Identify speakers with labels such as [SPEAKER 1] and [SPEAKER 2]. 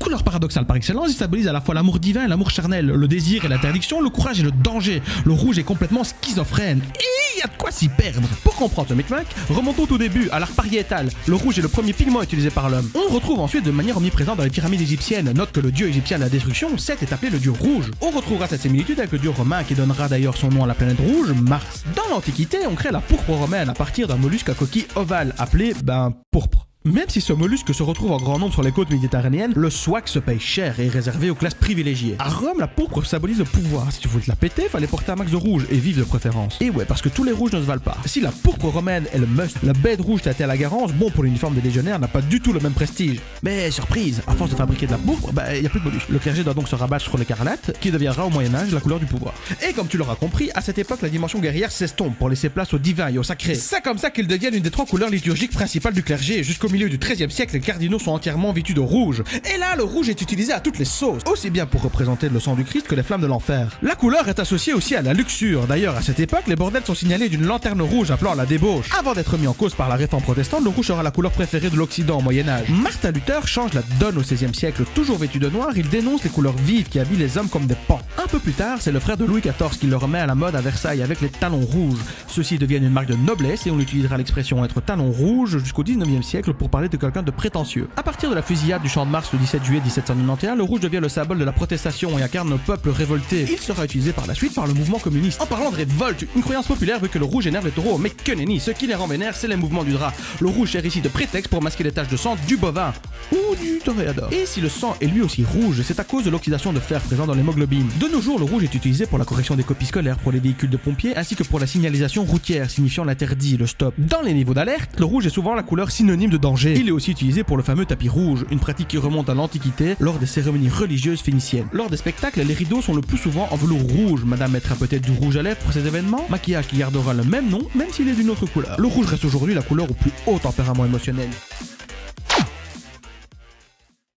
[SPEAKER 1] couleur paradoxale par excellence, il symbolise à la fois l'amour divin et l'amour charnel, le désir et l'interdiction, le courage et le danger. Le rouge est complètement schizophrène. Et il y a de quoi s'y perdre. Pour comprendre ce micmac, remontons au début, à l'art pariétal. Le rouge est le premier pigment utilisé par l'homme. On le retrouve ensuite de manière omniprésente dans les pyramides égyptiennes. Note que le dieu égyptien de la destruction, Seth, est appelé le dieu rouge. On retrouvera cette similitude avec le dieu romain qui donnera d'ailleurs son nom à la planète rouge, Mars. Dans l'Antiquité, on crée la pourpre romaine à partir d'un mollusque à coquille ovale appelé, pourpre. Même si ce mollusque se retrouve en grand nombre sur les côtes méditerranéennes, le swag se paye cher et est réservé aux classes privilégiées. À Rome, la pourpre symbolise le pouvoir. Si tu voulais te la péter, fallait porter un max de rouge et vivre de préférence. Et ouais, parce que tous les rouges ne se valent pas. Si la pourpre romaine est le must, la bête rouge tâtée à la garance, bon pour l'uniforme des légionnaires, n'a pas du tout le même prestige. Mais surprise, à force de fabriquer de la pourpre, y a plus de bonus. Le clergé doit donc se rabattre sur l'écarlate, qui deviendra au Moyen-Âge la couleur du pouvoir. Et comme tu l'auras compris, à cette époque, la dimension guerrière s'estompe pour laisser place au divin et au sacré. C'est comme ça qu'ils deviennent une des trois couleurs liturgiques principales du clergé. Jusqu'au milieu du XIIIe siècle, les cardinaux sont entièrement vêtus de rouge. Et là, le rouge est utilisé à toutes les sauces, aussi bien pour représenter le sang du Christ que les flammes de l'enfer. La couleur est associée aussi à la luxure. D'ailleurs, à cette époque, les bordels sont signalés d'une lanterne rouge appelant la débauche. Avant d'être mis en cause par la réforme protestante, le rouge sera la couleur préférée de l'Occident au Moyen-Âge. Martin Luther change la donne au XVIe siècle. Toujours vêtu de noir, il dénonce les couleurs vives qui habillent les hommes comme des pans. Un peu plus tard, c'est le frère de Louis XIV qui le remet à la mode à Versailles avec les talons rouges. Ceux-ci deviennent une marque de noblesse et on utilisera l'expression être talon rouge jusqu'au XIXe siècle pour parler de quelqu'un de prétentieux. À partir de la fusillade du Champ de Mars le 17 juillet 1791, le rouge devient le symbole de la protestation et incarne le peuple révolté. Il sera utilisé par la suite par le mouvement communiste. En parlant de révolte, une croyance populaire veut que le rouge énerve les taureaux, mais que nenni, ce qui les rend vénères, c'est les mouvements du drap. Le rouge sert ici de prétexte pour masquer les taches de sang du bovin ou du toréador. Et si le sang est lui aussi rouge, c'est à cause de l'oxydation de fer présent dans l'hémoglobine. De nos jours, le rouge est utilisé pour la correction des copies scolaires, pour les véhicules de pompiers, ainsi que pour la signalisation routière, signifiant l'interdit, le stop. Dans les niveaux d'alerte, le rouge est souvent la couleur synonyme de danger. Il est aussi utilisé pour le fameux tapis rouge, une pratique qui remonte à l'Antiquité lors des cérémonies religieuses phéniciennes. Lors des spectacles, les rideaux sont le plus souvent en velours rouge. Madame mettra peut-être du rouge à lèvres pour ces événements, maquillage qui gardera le même nom, même s'il est d'une autre couleur. Le rouge reste aujourd'hui la couleur au plus haut tempérament émotionnel.